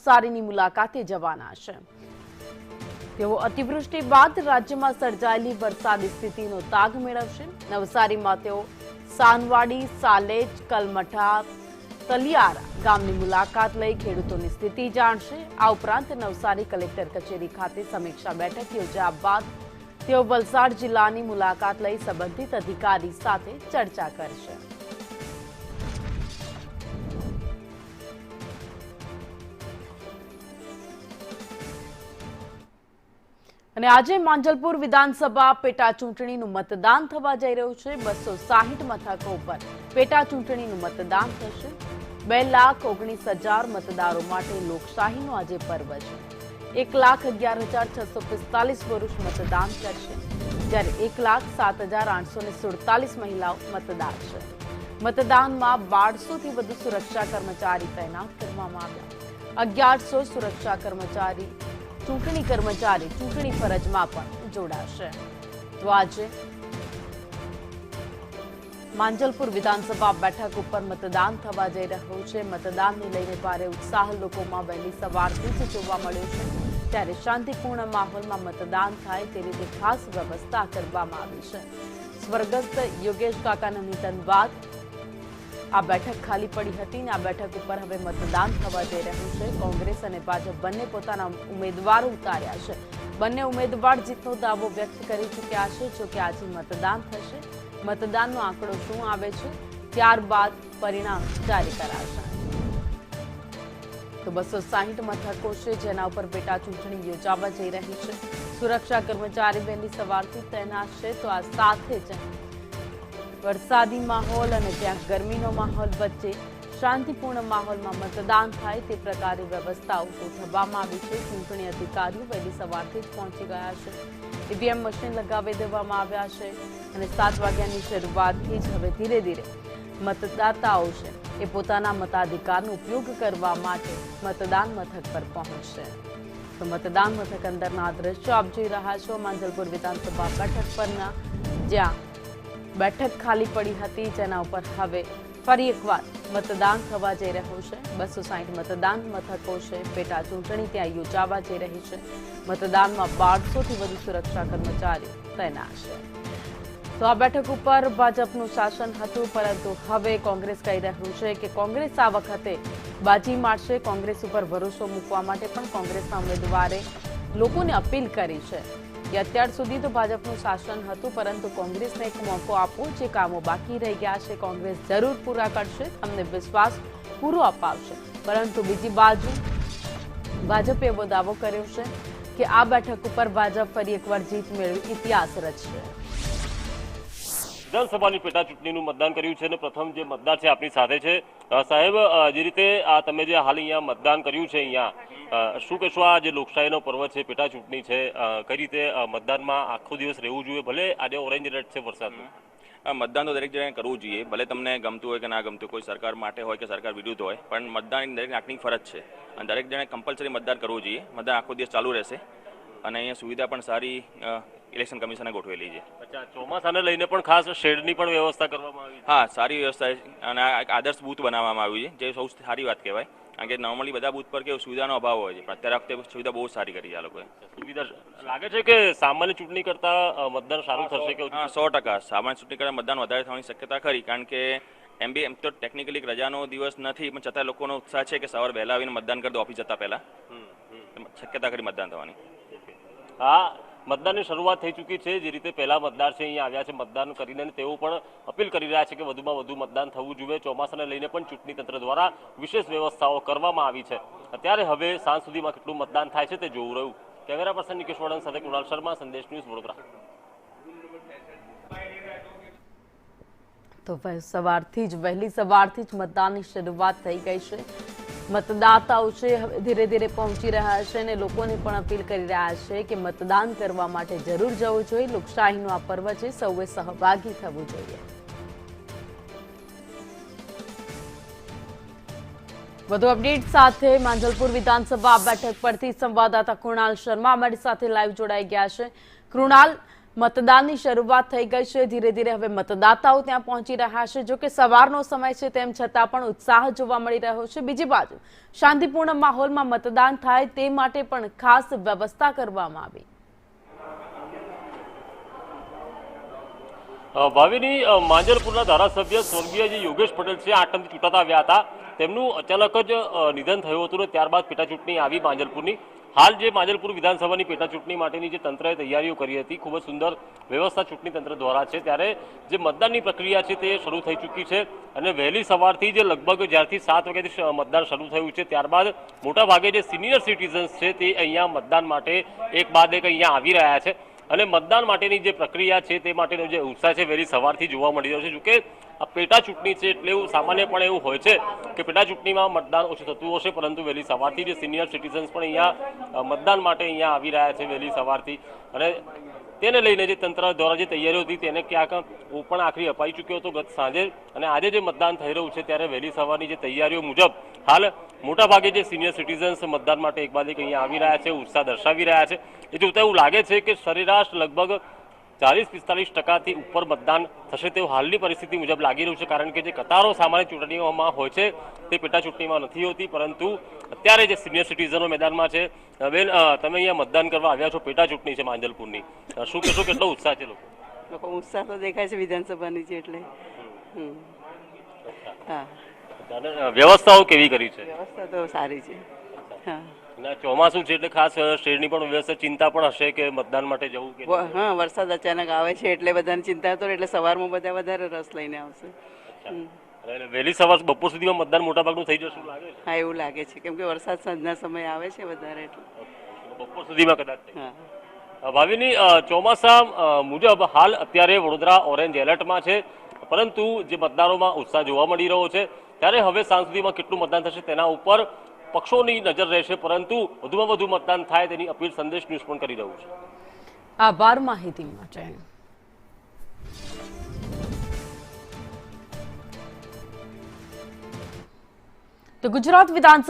નવસારીની મુલાકાતે જવાના છે। તેઓ અતિવૃષ્ટિ બાદ રાજ્યમાં સર્જાયેલી વરસાદી સ્થિતિનો તાગ મેળવશે। નવસારીમાં તેઓ સાનવાડી, સાલેજ, કલમઠા, તલિયારા ગામની મુલાકાત લઈ ખેડૂતોની સ્થિતિ જાણશે। આ ઉપરાંત નવસારી કલેક્ટર કચેરી ખાતે સમીક્ષા બેઠક યોજ્યા બાદ તેઓ વલસાડ જિલ્લાની મુલાકાત લઈ સંબંધિત અધિકારી સાથે ચર્ચા કરશે। અને આજે માંજલપુર વિધાનસભા પેટા ચૂંટણીનું મતદાન થવા જઈ રહ્યું છે। 260 મથકો પર પેટા ચૂંટણીનું મતદાન થશે। 2,19,000 મતદારો માટે લોકશાહીનો આજે પર્વ છે। 1,11,645 પુરુષ મતદાન કરશે, જ્યારે 1,07,847 મહિલાઓ મતદાર છે। મતદાનમાં 1200થી વધુ સુરક્ષા કર્મચારી તૈનાત કરવામાં આવ્યા। 1100 સુરક્ષા કર્મચારી ચૂંટણી ફરજમાં પણ જોડાશે। તો આજે માંજલપુર વિધાનસભા બેઠક ઉપર મતદાન થવા જઈ રહ્યું છે। મતદાનને લઈને ભારે ઉત્સાહ લોકોમાં વહેલી સવારથી જ જોવા મળ્યો છે, ત્યારે શાંતિપૂર્ણ માહોલમાં મતદાન થાય તે રીતે ખાસ વ્યવસ્થા કરવામાં આવી છે। સ્વર્ગસ્થ યોગેશ કાકાના નિધન બાદ આ બેઠક ખાલી પડી હતી અને આ બેઠક ઉપર હવે મતદાન થવા જઈ રહ્યું છે। કોંગ્રેસ અને ભાજપ બંને પોતાના ઉમેદવારો ઉતાર્યા છે। બંને ઉમેદવાર જીતનો દાવો વ્યક્ત કરી ચૂક્યા છે। જોકે આજે મતદાન થશે। મતદાનનો આંકડો શું આવે છે ત્યારબાદ પરિણામ જારી કરાશે। તો 260 મથકો છે જેના ઉપર પેટા ચૂંટણી યોજાવા જઈ રહી છે। સુરક્ષા કર્મચારી વહેલી સવારથી તૈનાત છે। તો આ સાથે જ વરસાદી માહોલ અને ક્યાંક ગરમીનો માહોલ વચ્ચે શાંતિપૂર્ણ માહોલમાં મતદાન થાય તે પ્રકારે વ્યવસ્થાઓ ગોઠવવામાં આવી છે। ચૂંટણી અધિકારીઓ વહેલી સવારથી જ પહોંચી ગયા છે। ઈવીએમ મશીન લગાવી દેવામાં આવ્યા છે અને 7 વાગ્યાની શરૂઆતથી જ હવે ધીરે ધીરે મતદાતાઓ છે એ પોતાના મતાધિકારનો ઉપયોગ કરવા માટે મતદાન મથક પર પહોંચશે। તો મતદાન મથક અંદરના દ્રશ્યો આપ જોઈ રહ્યા છો માંજલપુર વિધાનસભા બેઠક પરના, જ્યાં બેઠક ખાલી પડી હતી, જેના ઉપર હવે ફરી એકવાર મતદાન થવા જઈ રહ્યું છે। 260 મતદાન મથકો છે। પેટા ચૂંટણી ત્યાં યોજાવા જઈ રહી છે। મતદાનમાં 1200થી વધુ સુરક્ષા કર્મચારીઓ તૈનાત છે। તો આ બેઠક ઉપર ભાજપનું શાસન હતું, પરંતુ હવે કોંગ્રેસ કહી રહ્યું છે કે કોંગ્રેસ આ વખતે બાજી મારશે। કોંગ્રેસ ઉપર ભરોસો મૂકવા માટે પણ કોંગ્રેસના ઉમેદવારે લોકોને અપીલ કરી છે કે અત્યાર સુધી તો ભાજપનું શાસન હતું, પરંતુ કોંગ્રેસને એક મોકો આપો। જે કામો બાકી રહી ગયા છે કોંગ્રેસ જરૂર પૂરા કરશે, અમને વિશ્વાસ પૂરો અપાવશે। પરંતુ બીજી બાજુ ભાજપે એવો દાવો કર્યો છે કે આ બેઠક ઉપર ભાજપ ફરી એકવાર જીત મેળવી ઇતિહાસ રચશે। વિધાનસભાની પેટા ચૂંટણીનું મતદાન કર્યું છે અને પ્રથમ જે મતદાર છે આપણી સાથે છે। સાહેબ, જે રીતે આ તમે જે હાલ અહીંયા મતદાન કર્યું છે, અહીંયા શું કહેશો? આ જે લોકશાહીનો પર્વ છે, પેટા ચૂંટણી છે, કઈ રીતે મતદાનમાં આખો દિવસ રહેવું જોઈએ? ભલે આજે ઓરેન્જ એલર્ટ છે વરસાદનું, મતદાન તો દરેક જણાએ કરવું જોઈએ, ભલે તમને ગમતું હોય કે ના ગમતું, કોઈ સરકાર માટે હોય કે સરકાર વિરુદ્ધ હોય, પણ મતદાન દરેક નાગરિકની ફરજ છે અને દરેક જણાએ કમ્પલસરી મતદાન કરવું જોઈએ। મતદાન આખો દિવસ ચાલુ રહેશે અને અહીંયા સુવિધા પણ સારી ઇલેક્શન કમિશને ગોઠવેલી છે। અચ્છા, ચોમાસાને લઈને પણ ખાસ શેડની પણ વ્યવસ્થા કરવામાં આવી છે? હા, સારી વ્યવસ્થા છે અને એક આદર્શ બૂથ બનાવવામાં આવ્યું છે, જે સૌથી સારી વાત કહેવાય। કારણ કે નોર્મલી બધા બૂથ પર કેવું સુવિધાનો અભાવ હોય છે, પણ અત્યારે વખતે સુવિધા બહુ સારી કરી છે આ લોકોએ। સુવિધા લાગે છે કે સામાન્ય ચૂંટણી કરતા મતદાન સારું થશે કે? હા, 100%। સામાન્ય ચૂંટણી કરતાં મતદાન વધારે થવાની શક્યતા ખરી, કારણ કે એમ તો ટેકનિકલી રજાનો દિવસ નથી, પણ છતાં લોકોનો ઉત્સાહ છે કે સવારે વહેલા આવીને મતદાન કરી દો ઓફિસ જતા પહેલા, શક્યતા ખરી મતદાન થવાની। હા, મતદાનની શરૂઆત થઈ ચૂકી છે। જે રીતે પહેલા મતદાર છે અહીંયા આવ્યા છે મતદાન કરીને, તેઓ પણ અપીલ કરી રહ્યા છે કે વધુમાં વધુ મતદાન થવું જોઈએ। ચોમાસાને લઈને પણ ચૂંટણી તંત્ર દ્વારા વિશેષ વ્યવસ્થાઓ કરવામાં આવી છે। અત્યારે હવે સાંજ સુધીમાં કેટલું મતદાન થાય છે તે જોવું રહ્યું। કેમેરા પર્સન નિકેશ વડન સાથે કુણાલ શર્મા, સંદેશ ન્યૂઝ, વડોદરા। તો વહેલી સવારથી જ મતદાનની શરૂઆત થઈ ગઈ છે। મતદાતાઓ છે હવે ધીરે ધીરે પહોંચી રહ્યા છે અને લોકોને પણ અપીલ કરી રહ્યા છે કે મતદાન કરવા માટે જરૂર જવું જોઈએ। લોકશાહીનો આ પર્વ છે, સૌએ સહભાગી થવું જોઈએ। વધુ અપડેટ સાથે માંજલપુર વિધાનસભા બેઠક પરથી સંવાદદાતા કૃણાલ શર્મા અમારી સાથે લાઈવ જોડાઈ ગયા છે। કૃણાલ, મતદાનની શરૂઆત થઈ ગઈ છે. ધીરે ધીરે હવે મતદાતાઓ ત્યાં પહોંચી રહ્યા છે. જો કે સવારનો સમય છે તેમ છતાં પણ ઉત્સાહ જોવા મળી રહ્યો છે. બીજી બાજુ શાંતિપૂર્ણ માહોલમાં મતદાન થાય તે માટે પણ ખાસ વ્યવસ્થા કરવામાં આવી. ભાવિની માંજલપુરના ધારાસભ્ય સ્વર્ગીય જે યોગેશ પટેલ છે 8 ટર્મથી ચૂંટાતા આવ્યા હતા, તેમનું અચાનક જ નિધન થયું હતું ને ત્યારબાદ પેટા ચૂંટણી આવી માંજલપુરની. હાલ જે માંજલપુર વિધાનસભાની પેટા ચૂંટણી માટેની જે તંત્રએ તૈયારીઓ કરી હતી, ખૂબ જ સુંદર વ્યવસ્થા ચૂંટણી તંત્ર દ્વારા છે, ત્યારે જે મતદાનની પ્રક્રિયા છે તે શરૂ થઈ ચૂકી છે અને વહેલી સવારથી જે લગભગ જ્યારથી 7 વાગ્યાથી મતદાન શરૂ થયું છે ત્યારબાદ મોટાભાગે જે સિનિયર સિટીઝન્સ છે તે અહીંયા મતદાન માટે એક બાદ એક અહીંયા આવી રહ્યા છે અને મતદાન માટેની જે પ્રક્રિયા છે તે માટેનો જે ઉત્સાહ છે વહેલી સવારથી જોવા મળી રહ્યો છે. જોકે આ પેટા ચૂંટણી છે એટલે એવું સામાન્યપણે એવું હોય છે કે પેટા ચૂંટણીમાં મતદાન ઓછું થતું હશે, પરંતુ વહેલી સવારથી જે સિનિયર સિટીઝન્સ પણ અહીંયા મતદાન માટે અહીંયા આવી રહ્યા છે વહેલી સવારથી અને તેને લઈને જે તંત્ર દ્વારા જે તૈયારીઓ હતી તેને ક્યાંક પણ આખરી અપાઈ ચૂક્યો હતો ગત સાંજે અને આજે જે મતદાન થઈ રહ્યું છે ત્યારે વહેલી સવારની જે તૈયારીઓ મુજબ હાલ મોટાભાગે જે સિનિયર સિટીઝન્સ મતદાન માટે એક બાદ એક અહીંયા આવી રહ્યા છે, ઉત્સાહ દર્શાવી રહ્યા છે. એ જોતા એવું લાગે છે કે સરેરાશ લગભગ 40-45% ઉપર મતદાન થશે તેવું હાલની પરિસ્થિતિ મુજબ લાગી રહ્યું છે, કારણ કે જે કતારો સામાન્ય ચૂંટણીઓમાં હોય છે તે પેટા ચૂંટણીમાં નથી હોતી, પરંતુ અત્યારે જે સિનિયર સિટીઝનો મેદાનમાં છે. બેન, તમે અહીંયા મતદાન કરવા આવ્યા છો, પેટા ચૂંટણી છે માંજલપુરની, શું કહેશો, કેટલો ઉત્સાહ છે લોકો? ઉત્સાહ તો દેખાય છે વિધાનસભાની છે એટલે. હા, વ્યવસ્થાઓ કેવી કરી છે? વ્યવસ્થા તો સારી છે. હા, ચોમાસું છે એટલે ખાસ શેરની પણ વ્યવસ્થા ચિંતા પણ હશે કે મતદાન માટે જવું કે હા, વરસાદ અચાનક આવે છે એટલે બધાને ચિંતા તો એટલે સવારમાં બધા વધારે રસ લઈને આવશે. વહેલી સવાર બપોર સુધીમાં મતદાન મોટાભાગનું થઈ જશે લાગે છે? હા, એવું લાગે છે કેમ કે વરસાદ સાંજના સમયે આવે છે વધારે એટલે બપોર સુધીમાં કદાચ. હા, ભાવિની, ચોમાસા મુજબ હાલ અત્યારે વડોદરા ઓરેન્જ એલર્ટમાં છે, પરંતુ જે મતદારોમાં ઉત્સાહ જોવા મળી રહ્યો છે ત્યારે હવે સાંજ સુધીમાં કેટલું મતદાન થશે તેના ઉપર પક્ષોની નજર રહેશે, પરંતુ વધુમાં વધુ મતદાન થાય તેની અપીલ સંદેશ ન્યૂઝ પણ કરી રહ્યું છે. આભાર માહિતી માટે. તો ગુજરાત વિધાનસભા